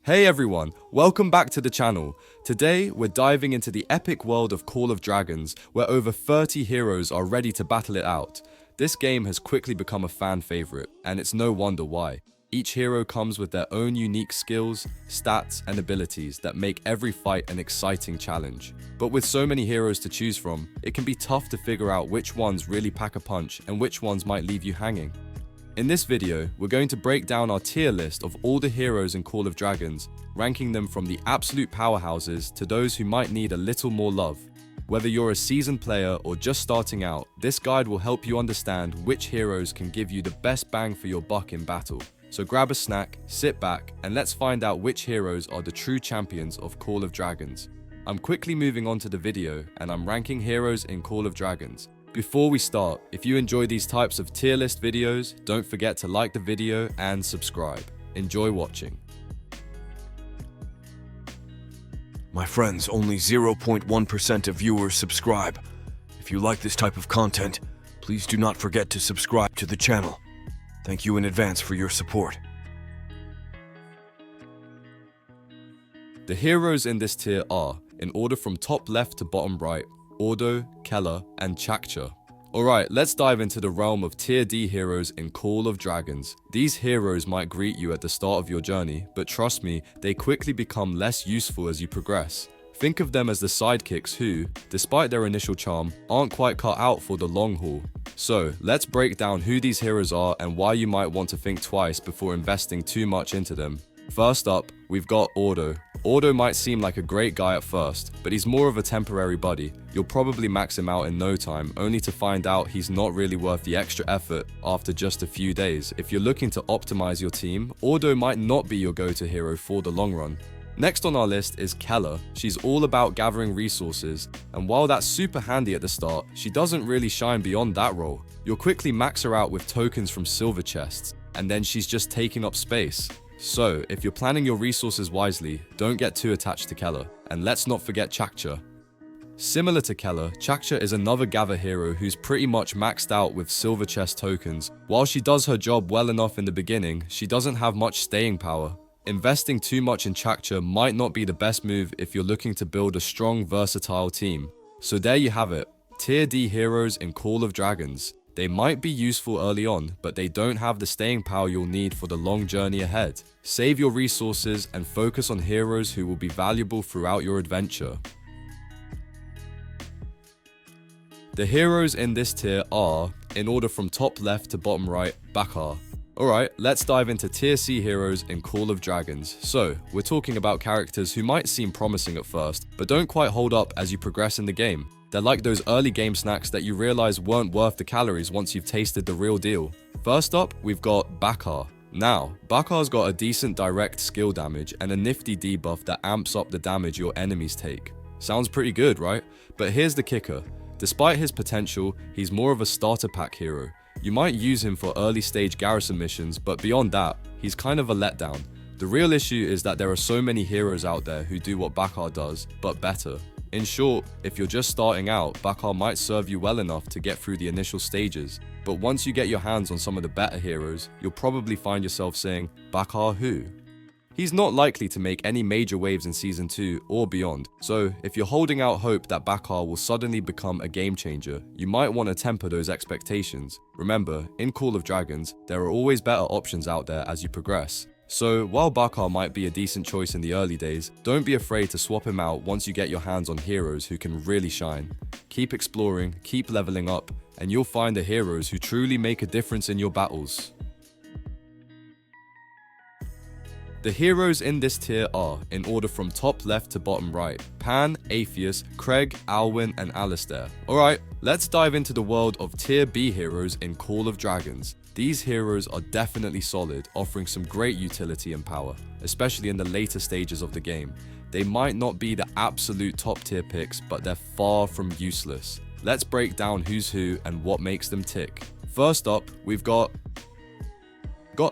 Hey everyone, welcome back to the channel. Today, we're diving into the epic world of Call of Dragons, where over 30 heroes are ready to battle it out. This game has quickly become a fan favorite, and it's no wonder why. Each hero comes with their own unique skills, stats, and abilities that make every fight an exciting challenge. But with so many heroes to choose from, it can be tough to figure out which ones really pack a punch and which ones might leave you hanging. In this video, we're going to break down our tier list of all the heroes in Call of Dragons, ranking them from the absolute powerhouses to those who might need a little more love. Whether you're a seasoned player or just starting out, this guide will help you understand which heroes can give you the best bang for your buck in battle. So grab a snack, sit back, and let's find out which heroes are the true champions of Call of Dragons. I'm quickly moving on to the video, and I'm ranking heroes in Call of Dragons. Before we start, if you enjoy these types of tier list videos, don't forget to like the video and subscribe. Enjoy watching. My friends, only 0.1% of viewers subscribe. If you like this type of content, please do not forget to subscribe to the channel. Thank you in advance for your support. The heroes in this tier are, in order from top left to bottom right, Ordo, Keller, and Chakcha. Alright, let's dive into the realm of tier D heroes in Call of Dragons. These heroes might greet you at the start of your journey, but trust me, they quickly become less useful as you progress. Think of them as the sidekicks who, despite their initial charm, aren't quite cut out for the long haul. So, let's break down who these heroes are and why you might want to think twice before investing too much into them. First up, we've got Ordo. Ordo might seem like a great guy at first, but he's more of a temporary buddy. You'll probably max him out in no time, only to find out he's not really worth the extra effort after just a few days. If you're looking to optimize your team, Ordo might not be your go-to hero for the long run. Next on our list is Keller. She's all about gathering resources, and while that's super handy at the start, she doesn't really shine beyond that role. You'll quickly max her out with tokens from silver chests, and then she's just taking up space. So, if you're planning your resources wisely, don't get too attached to Keller, and let's not forget Chakcha. Similar to Keller, Chakcha is another gather hero who's pretty much maxed out with silver chest tokens. While she does her job well enough in the beginning, she doesn't have much staying power. Investing too much in Chakcha might not be the best move if you're looking to build a strong, versatile team. So there you have it, tier D heroes in Call of Dragons. They might be useful early on, but they don't have the staying power you'll need for the long journey ahead. Save your resources and focus on heroes who will be valuable throughout your adventure. The heroes in this tier are, in order from top left to bottom right, Bakar. Alright, let's dive into tier C heroes in Call of Dragons. So, we're talking about characters who might seem promising at first, but don't quite hold up as you progress in the game. They're like those early game snacks that you realize weren't worth the calories once you've tasted the real deal. First up, we've got Bakar. Now, Bakar's got a decent direct skill damage and a nifty debuff that amps up the damage your enemies take. Sounds pretty good, right? But here's the kicker. Despite his potential, he's more of a starter pack hero. You might use him for early stage garrison missions, but beyond that, he's kind of a letdown. The real issue is that there are so many heroes out there who do what Bakar does, but better. In short, if you're just starting out, Bakar might serve you well enough to get through the initial stages, but once you get your hands on some of the better heroes, you'll probably find yourself saying, Bakar who? He's not likely to make any major waves in Season 2 or beyond, so if you're holding out hope that Bakar will suddenly become a game changer, you might want to temper those expectations. Remember, in Call of Dragons, there are always better options out there as you progress. So, while Bakar might be a decent choice in the early days, don't be afraid to swap him out once you get your hands on heroes who can really shine. Keep exploring, keep leveling up, and you'll find the heroes who truly make a difference in your battles. The heroes in this tier are, in order from top left to bottom right, Pan, Atheus, Craig, Alwyn, and Alistair. Alright, let's dive into the world of tier B heroes in Call of Dragons. These heroes are definitely solid, offering some great utility and power, especially in the later stages of the game. They might not be the absolute top tier picks, but they're far from useless. Let's break down who's who and what makes them tick. First up, we've got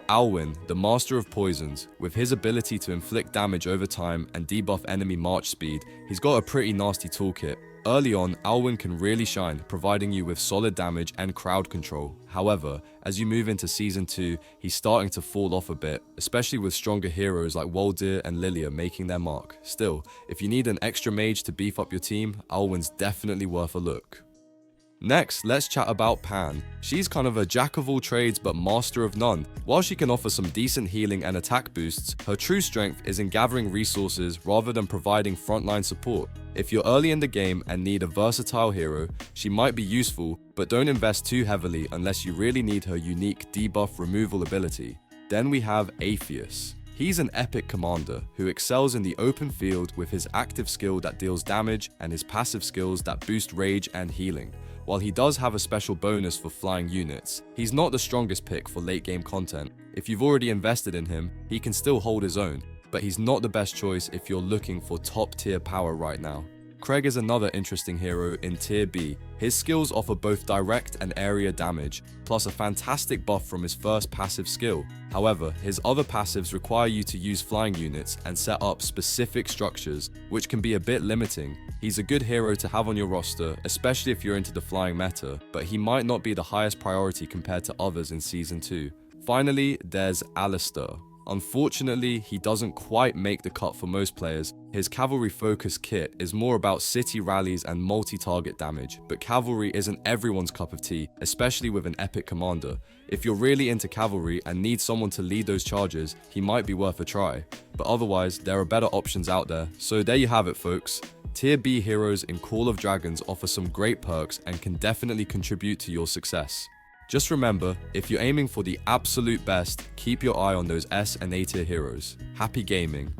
Alwyn, the Master of Poisons. With his ability to inflict damage over time and debuff enemy march speed, he's got a pretty nasty toolkit. Early on, Alwyn can really shine, providing you with solid damage and crowd control. However, as you move into Season 2, he's starting to fall off a bit, especially with stronger heroes like Waldir and Lilia making their mark. Still, if you need an extra mage to beef up your team, Alwyn's definitely worth a look. Next, let's chat about Pan. She's kind of a jack of all trades but master of none. While she can offer some decent healing and attack boosts, her true strength is in gathering resources rather than providing frontline support. If you're early in the game and need a versatile hero, she might be useful, but don't invest too heavily unless you really need her unique debuff removal ability. Then we have Atheus. He's an epic commander who excels in the open field with his active skill that deals damage and his passive skills that boost rage and healing. While he does have a special bonus for flying units, he's not the strongest pick for late game content. If you've already invested in him, he can still hold his own, but he's not the best choice if you're looking for top tier power right now. Craig is another interesting hero in Tier B. His skills offer both direct and area damage, plus a fantastic buff from his first passive skill. However, his other passives require you to use flying units and set up specific structures, which can be a bit limiting. He's a good hero to have on your roster, especially if you're into the flying meta, but he might not be the highest priority compared to others in Season 2. Finally, there's Alistair. Unfortunately, he doesn't quite make the cut for most players. His cavalry-focused kit is more about city rallies and multi-target damage, but cavalry isn't everyone's cup of tea, especially with an epic commander. If you're really into cavalry and need someone to lead those charges, he might be worth a try. But otherwise, there are better options out there. So there you have it, folks. Tier B heroes in Call of Dragons offer some great perks and can definitely contribute to your success. Just remember, if you're aiming for the absolute best, keep your eye on those S and A tier heroes. Happy gaming.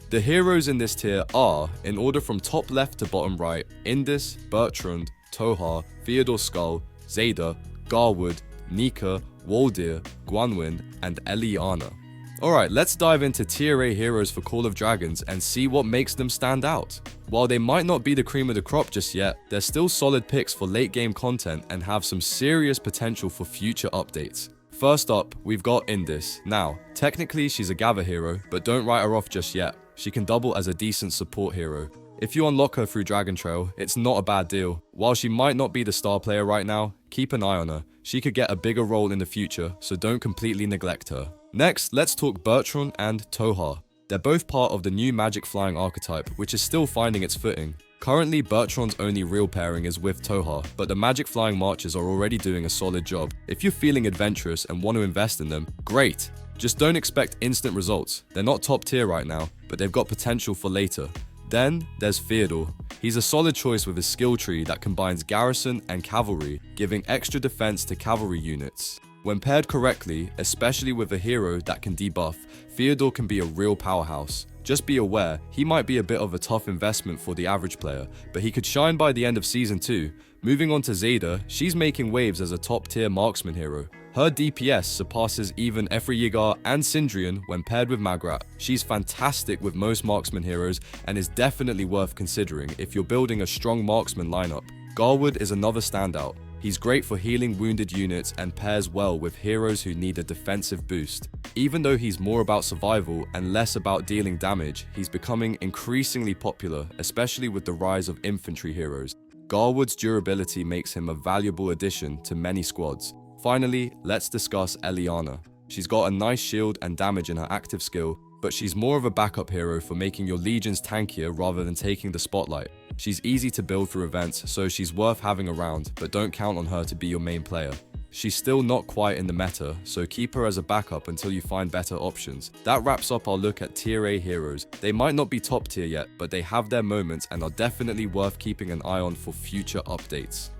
The heroes in this tier are, in order from top left to bottom right, Indis, Bertrand, Tohar, Theodore Skull, Zayda, Garwood, Nika, Waldir, Gwanwyn, and Eliana. Alright, let's dive into Tier A heroes for Call of Dragons and see what makes them stand out. While they might not be the cream of the crop just yet, they're still solid picks for late game content and have some serious potential for future updates. First up, we've got Indis. Now, technically she's a gather hero, but don't write her off just yet. She can double as a decent support hero. If you unlock her through Dragon Trail, it's not a bad deal. While she might not be the star player right now, keep an eye on her. She could get a bigger role in the future, so don't completely neglect her. Next, let's talk Bertrand and Tohar. They're both part of the new magic flying archetype, which is still finding its footing. Currently, Bertrand's only real pairing is with Tohar, but the magic flying marches are already doing a solid job. If you're feeling adventurous and want to invest in them, great! Just don't expect instant results. They're not top tier right now, but they've got potential for later. Then, there's Theodore. He's a solid choice with his skill tree that combines garrison and cavalry, giving extra defense to cavalry units. When paired correctly, especially with a hero that can debuff, Theodore can be a real powerhouse. Just be aware, he might be a bit of a tough investment for the average player, but he could shine by the end of Season 2. Moving on to Zayda, she's making waves as a top tier marksman hero. Her DPS surpasses even Efreyigar and Sindrian when paired with Magrat. She's fantastic with most marksman heroes and is definitely worth considering if you're building a strong marksman lineup. Garwood is another standout. He's great for healing wounded units and pairs well with heroes who need a defensive boost. Even though he's more about survival and less about dealing damage, he's becoming increasingly popular, especially with the rise of infantry heroes. Garwood's durability makes him a valuable addition to many squads. Finally, let's discuss Eliana. She's got a nice shield and damage in her active skill, but she's more of a backup hero for making your legions tankier rather than taking the spotlight. She's easy to build through events, so she's worth having around, but don't count on her to be your main player. She's still not quite in the meta, so keep her as a backup until you find better options. That wraps up our look at Tier A heroes. They might not be top tier yet, but they have their moments and are definitely worth keeping an eye on for future updates.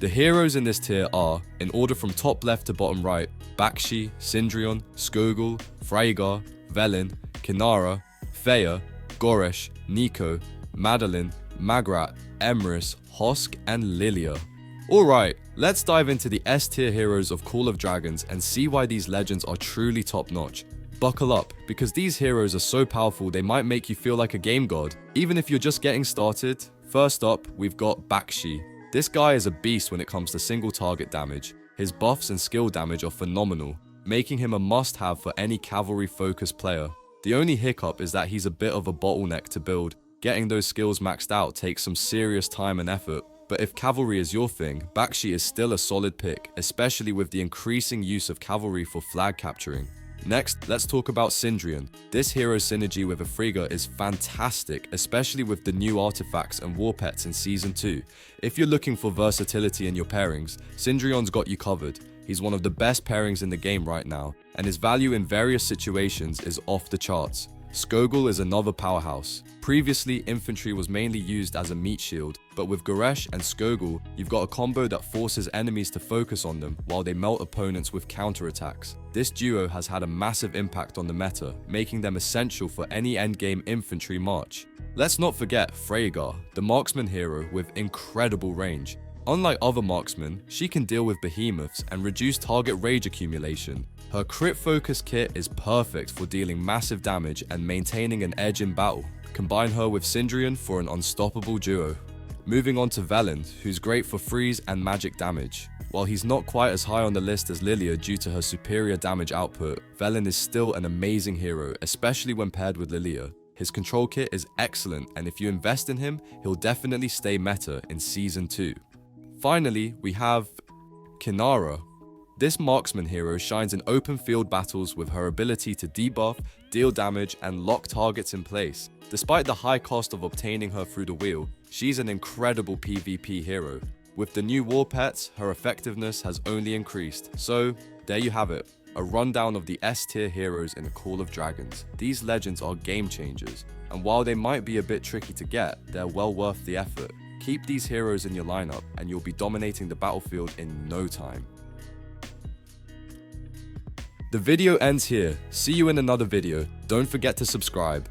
The heroes in this tier are, in order from top left to bottom right, Bakshi, Sindrion, Skogul, Freygar, Velin, Kinara, Thea, Goresh, Nico, Madeline, Magrat, Emrys, Hosk, and Lilia. Alright, let's dive into the S tier heroes of Call of Dragons and see why these legends are truly top notch. Buckle up, because these heroes are so powerful they might make you feel like a game god, even if you're just getting started. First up, we've got Bakshi. This guy is a beast when it comes to single target damage. His buffs and skill damage are phenomenal, making him a must-have for any cavalry-focused player. The only hiccup is that he's a bit of a bottleneck to build. Getting those skills maxed out takes some serious time and effort. But if cavalry is your thing, Bakshi is still a solid pick, especially with the increasing use of cavalry for flag capturing. Next, let's talk about Sindrian. This hero's synergy with a Frigga is fantastic, especially with the new artifacts and war pets in Season 2. If you're looking for versatility in your pairings, Sindrian's got you covered. He's one of the best pairings in the game right now, and his value in various situations is off the charts. Skogul is another powerhouse. Previously, infantry was mainly used as a meat shield, but with Goresh and Skogul, you've got a combo that forces enemies to focus on them while they melt opponents with counterattacks. This duo has had a massive impact on the meta, making them essential for any endgame infantry march. Let's not forget Freyja, the marksman hero with incredible range. Unlike other marksmen, she can deal with behemoths and reduce target rage accumulation. Her crit focus kit is perfect for dealing massive damage and maintaining an edge in battle. Combine her with Sindrian for an unstoppable duo. Moving on to Veland, who's great for freeze and magic damage. While he's not quite as high on the list as Lilia due to her superior damage output, Veland is still an amazing hero, especially when paired with Lilia. His control kit is excellent, and if you invest in him, he'll definitely stay meta in Season 2. Finally, we have Kinara. This marksman hero shines in open field battles with her ability to debuff, deal damage, and lock targets in place. Despite the high cost of obtaining her through the wheel, she's an incredible PvP hero. With the new war pets, her effectiveness has only increased. So, there you have it, a rundown of the S-tier heroes in A Call of Dragons. These legends are game changers, and while they might be a bit tricky to get, they're well worth the effort. Keep these heroes in your lineup and you'll be dominating the battlefield in no time. The video ends here. See you in another video. Don't forget to subscribe.